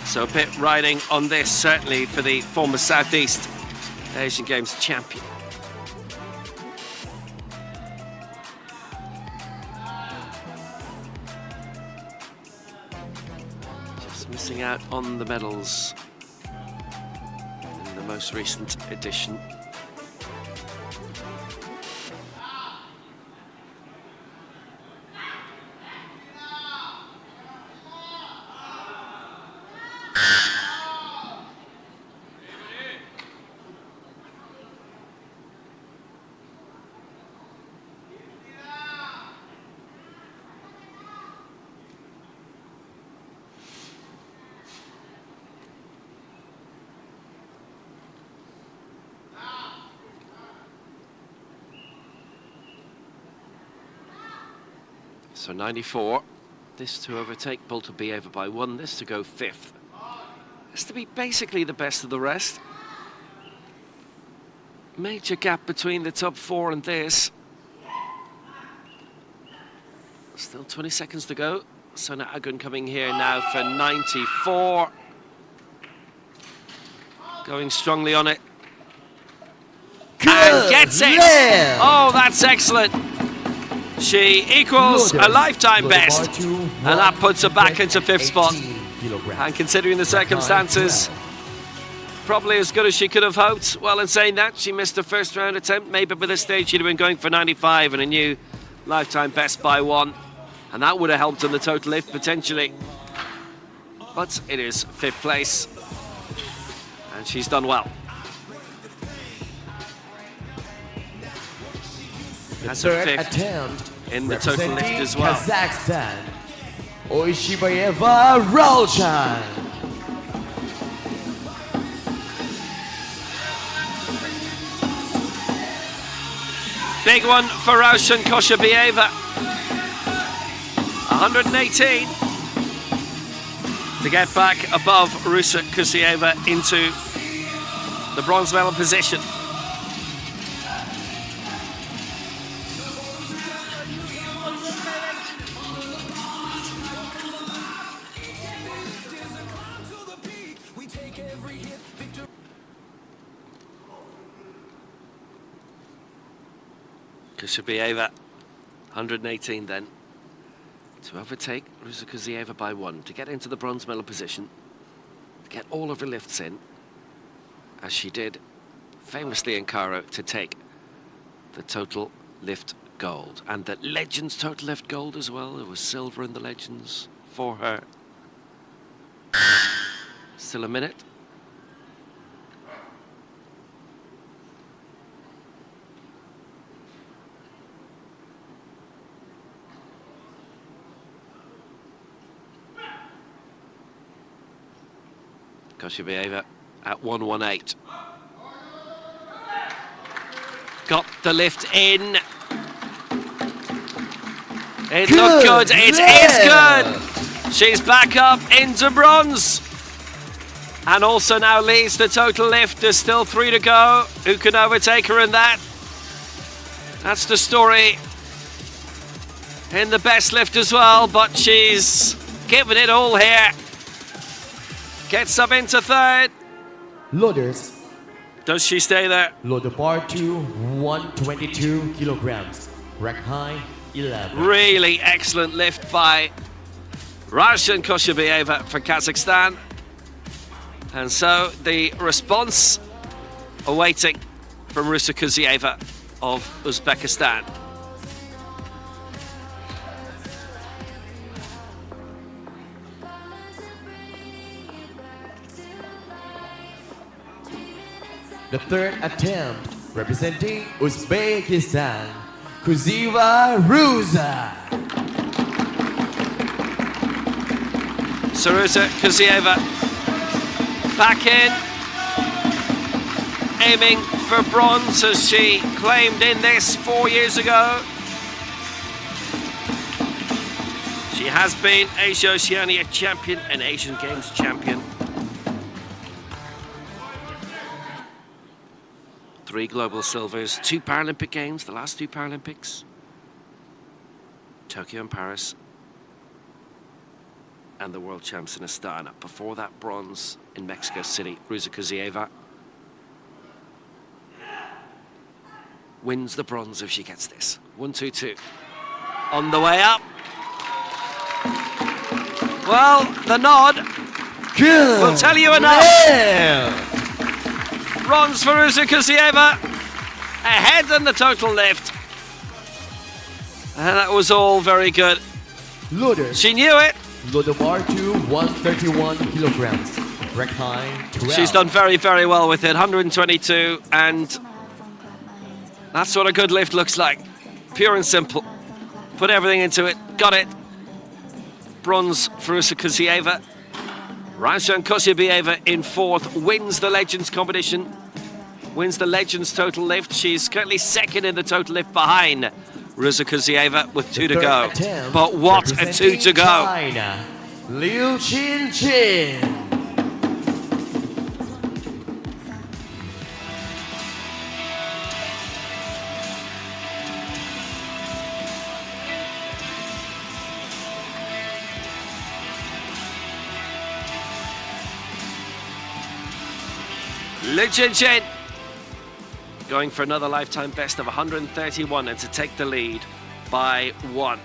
So a bit riding on this, certainly for the former Southeast Asian Games champion. Just missing out on the medals in the most recent edition. So 94, this to overtake Boltabieva by 1, this to go 5th. This to be basically the best of the rest. Major gap between the top 4 and this. Still 20 seconds to go. Sona Agun coming here now for 94. Going strongly on it. And gets it! Lift. Oh, that's excellent. She equals a Loaders. lifetime Loader best, bar 2, and that puts her back into 5th spot. 18 kilograms. And considering the circumstances, probably as good as she could have hoped. Well, in saying that, she missed her first round attempt. Maybe by this stage she'd have been going for 95 and a new lifetime best by 1. And that would have helped in the total lift, potentially. But it is 5th place. And she's done well. The That's her third 5th attempt in the total lift as well. Kazakhstan, Oishibayeva Rolchan. Big one for Roshan Koshabieva. 118 to get back above Rusa Kusieva into the bronze medal position. Kusieva, 118 then, to overtake Rusa Kusieva by 1, to get into the bronze medal position, to get all of her lifts in, as she did famously in Cairo, to take the total lift gold. And the Legends total lift gold as well. There was silver in the Legends for her. Still a minute. Koshabieva at 118. Got the lift in. It looked good. It is good. She's back up into bronze. And also now leads the total lift. There's still 3 to go. Who can overtake her in that? That's the story in the best lift as well, but she's given it all here. Gets up into 3rd. Loaders. Does she stay there? Loader bar 2, 122 kilograms. Rack high, 11. Really excellent lift by Rajan Koshabieva for Kazakhstan. And so the response awaiting from Rusa Kuzieva of Uzbekistan. The third attempt, representing Uzbekistan, Kuzieva Rusa. Sarusa Kuzieva back in, aiming for bronze as she claimed in this 4 years ago. She has been Asia-Oceania champion and Asian Games champion. 3 global silvers, 2 Paralympic Games, the last 2 Paralympics. Tokyo and Paris. And the World Champs in Astana. Before that, bronze in Mexico City. Rusa Kuzieva wins the bronze if she gets this. 1-2-2. On the way up. Well, the nod will tell you enough. Yeah. Bronze for Rusa Kuzieva, ahead in the total lift. And that was all very good. Loaders. She knew it. Load the bar to 131 kilograms. Rack high 12. She's done very, very well with it. 122, and that's what a good lift looks like. Pure and simple. Put everything into it. Got it. Bronze for Rusa Kuzieva. Rajan Koshabieva in 4th, wins the Legends competition, wins the Legends total lift. She's currently 2nd in the total lift behind Rusa Kuzieva with 2 to go. But what a 2 to go. China, Liu Chin. Liu Chin going for another lifetime best of 131 and to take the lead by 1.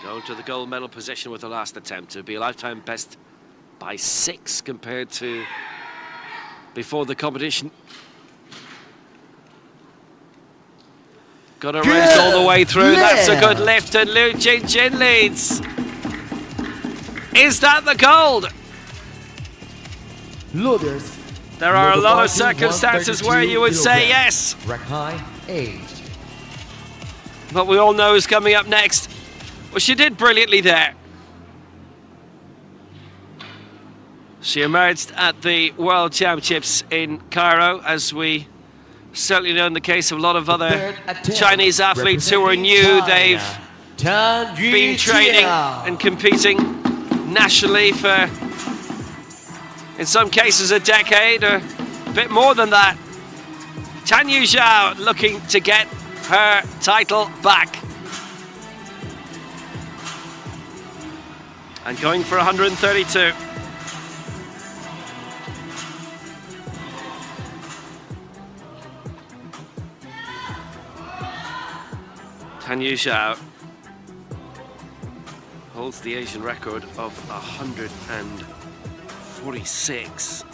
Going to the gold medal position with the last attempt. To be a lifetime best by 6 compared to before the competition. Got to raise all the way through. That's a good lift, and Liu Chin leads. Is that the gold? Loaders. There are a lot of circumstances where you would say yes. Rack high 8. But we all know who's coming up next. Well, she did brilliantly there. She emerged at the World Championships in Cairo, as we certainly know in the case of a lot of other Chinese athletes who are new. They've been training and competing nationally for, in some cases, a decade or a bit more than that. Tan Yu Zhao looking to get her title back. And going for 132. Tan Yu Zhao holds the Asian record of 146.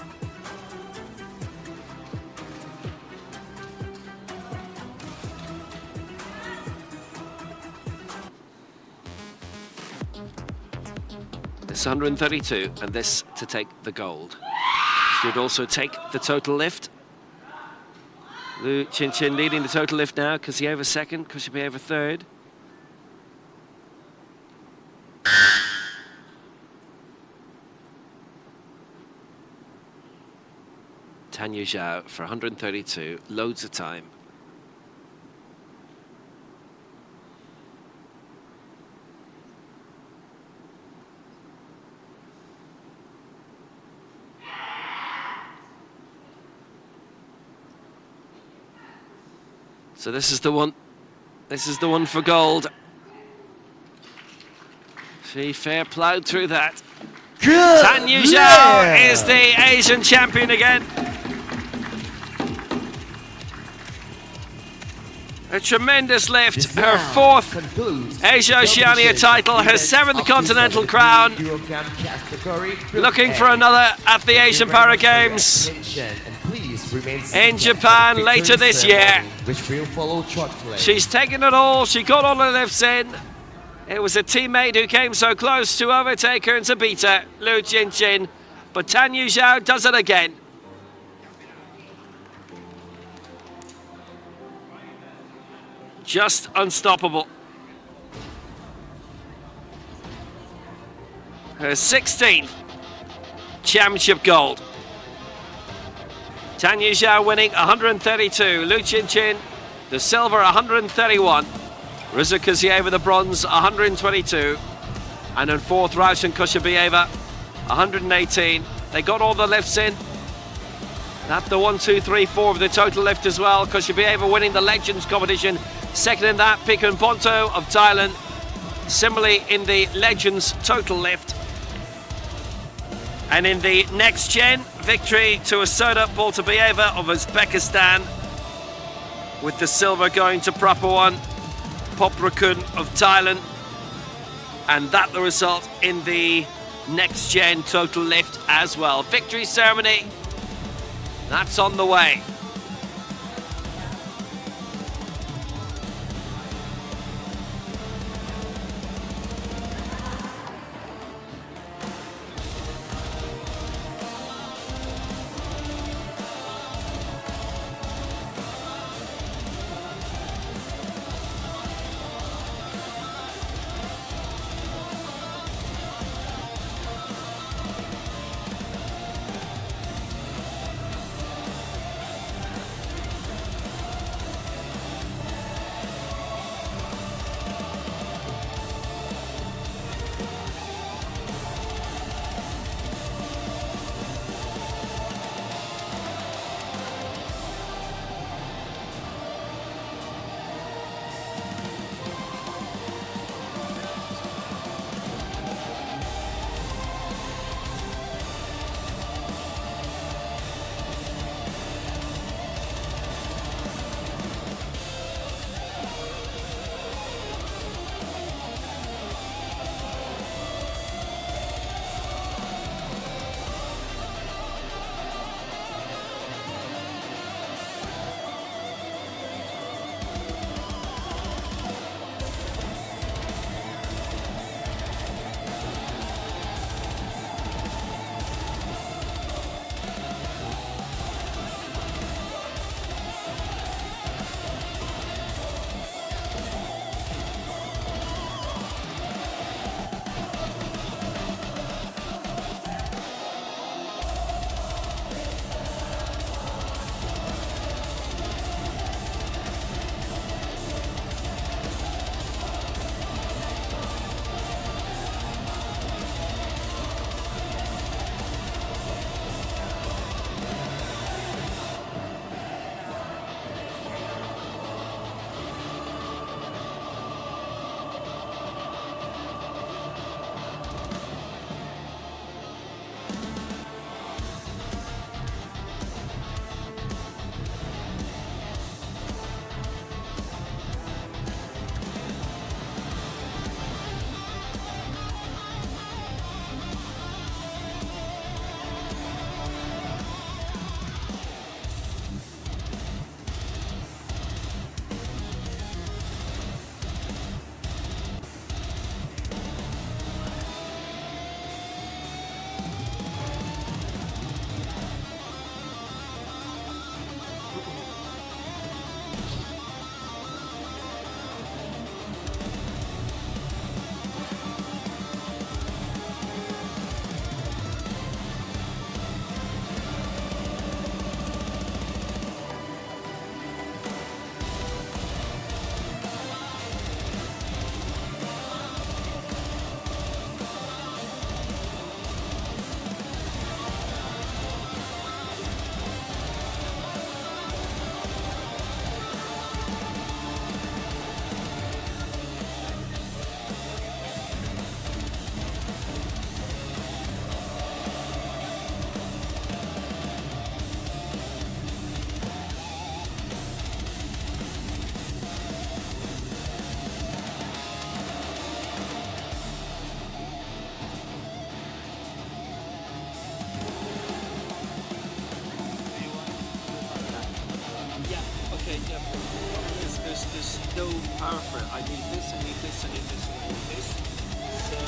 This 132, and this to take the gold. Should also take the total lift. Liu Chin leading the total lift now. Kuzieva 2nd, Koshabieva 3rd. Tan Yu Zhao for 132, loads of time. So this is the one. This is the one for gold. She fair plowed through that. Tan Yu Zhao is the Asian champion again. A tremendous lift, her fourth Asia-Oceania title, her seventh continental crown. Looking for another at the Asian Para Games in Japan later this year. She's taken it all, she got all the lifts in. It was a teammate who came so close to overtake her and to beat her, Liu Jinchin. But Tan Yu Zhao does it again. Just unstoppable. Her 16th championship gold. Tan Yu Zhao winning 132. Liu Jinchin, the silver 131. Riza Kuzieva, the bronze 122. And in fourth, Raushan Kushabieva 118. They got all the lifts in. That's the 1, 2, 3, 4 of the total lift as well. Kushabieva winning the Legends competition. Second in that, Pikun Ponto of Thailand. Similarly in the Legends total lift. And in the next gen, victory to Asoda Boltabieva of Uzbekistan. With the silver going to Prapawan Poprakun of Thailand. And that the result in the next gen total lift as well. Victory ceremony, that's on the way. no power for it. I need this, I need this, I need this, and I need this. So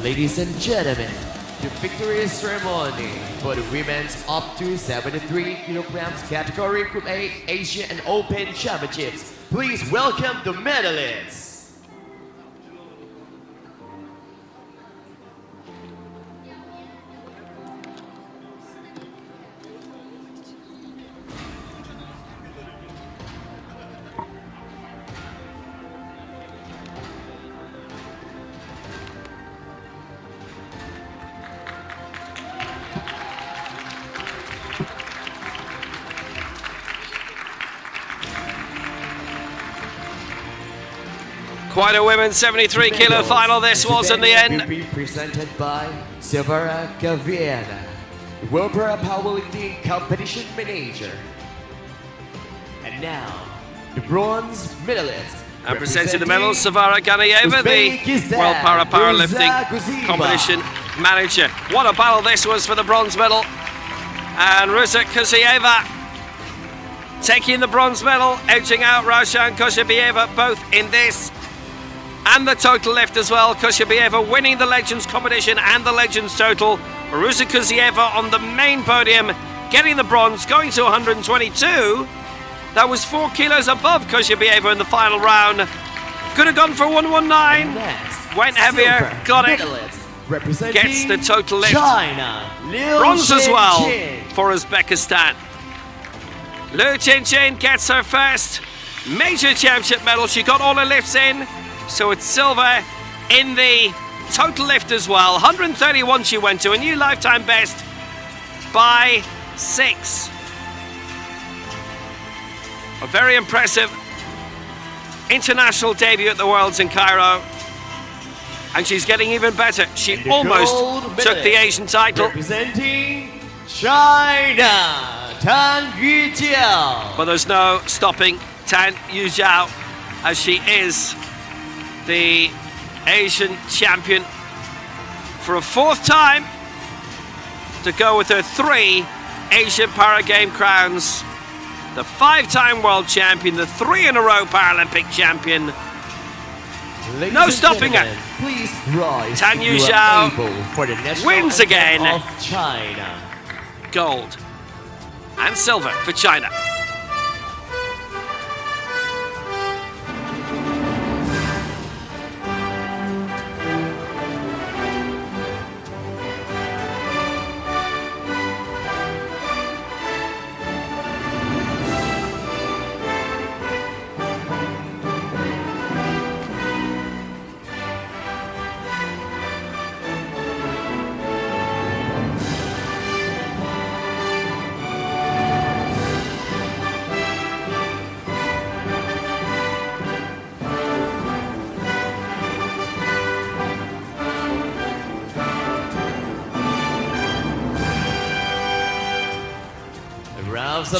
ladies and gentlemen, the victory ceremony for the women's up to 73 kilograms category Group A Asia and Open Championships. Please welcome the medalists. Quite a women's 73 kilo final this was in the end. Will be presented by Silvara Gaviana, World Powerlifting Competition Manager. And now, the bronze medalist. And presenting the medals, Savara Ganayeva, the World Powerlifting Competition Manager. What a battle this was for the bronze medal. And Ruza Kuzieva taking the bronze medal, edging out Raushan Koshabieva, both in this and the total lift as well. Koshabieva winning the Legends competition and the Legends total. Ruza Kuzieva on the main podium, getting the bronze, going to 122. That was 4 kilos above Koshabieva in the final round. Could have gone for 119. Went heavier, got it. Gets the total lift. China, Bronze as well for Uzbekistan. Liu Qianqin gets her first major championship medal. She got all her lifts in, so it's silver in the total lift as well. 131 she went to, a new lifetime best by 6. A very impressive international debut at the Worlds in Cairo. And she's getting even better. She almost took the Asian title. Representing China, Tan Yujiao. But there's no stopping Tan Yujiao, as she is the Asian champion for a 4th time to go with her 3 Asian Para Game crowns. the 5-time world champion, the 3-in-a-row Paralympic champion. Ladies No and stopping gentlemen, it. Please rise Tan if you Yu are Zhao able for the national wins anthem again. of China. Gold and silver for China.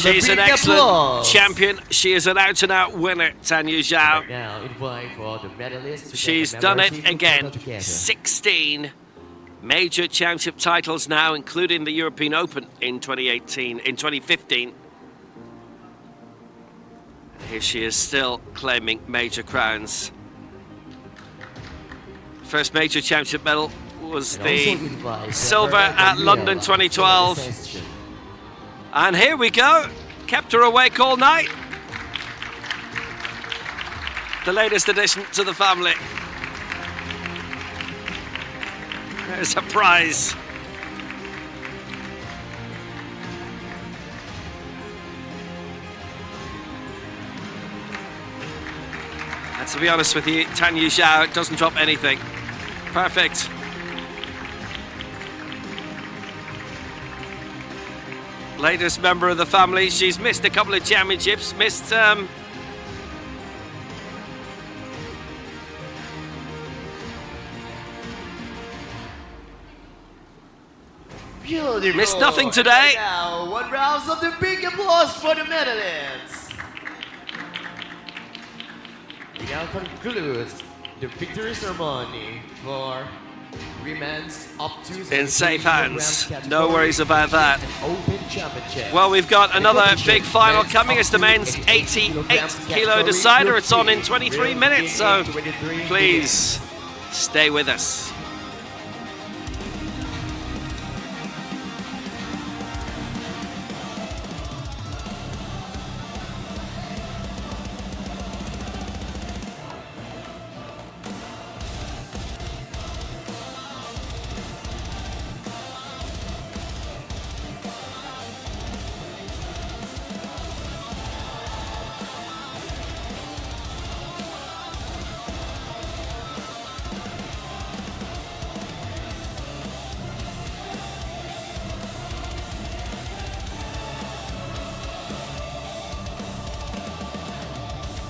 She's an excellent champion. She is an out-and-out winner, Tan Yu Zhao. Now invite for the medalists to She's get done the it member team again. photo together. 16 major championship titles now, including the European Open in 2015. Here she is still claiming major crowns. First major championship medal was And also the invite silver Gabriela at London to 2012. the session. And here we go. Kept her awake all night. The latest addition to the family. There's a prize. And to be honest with you, Tan Yu Zhao doesn't drop anything. Perfect. Latest member of the family. She's missed a couple of championships, missed Beautiful. Missed nothing today. And now, one round of the big applause for the medalists. We now conclude the victory ceremony for women's up to in 73 safe hands. kilograms No worries about that. category and Open championship. Well, we've got another competition, big final men's coming. up It's the to men's 88 kilograms 88 kilo category, decider. Group It's on in C. 23 Group minutes, so 23 please stay with us.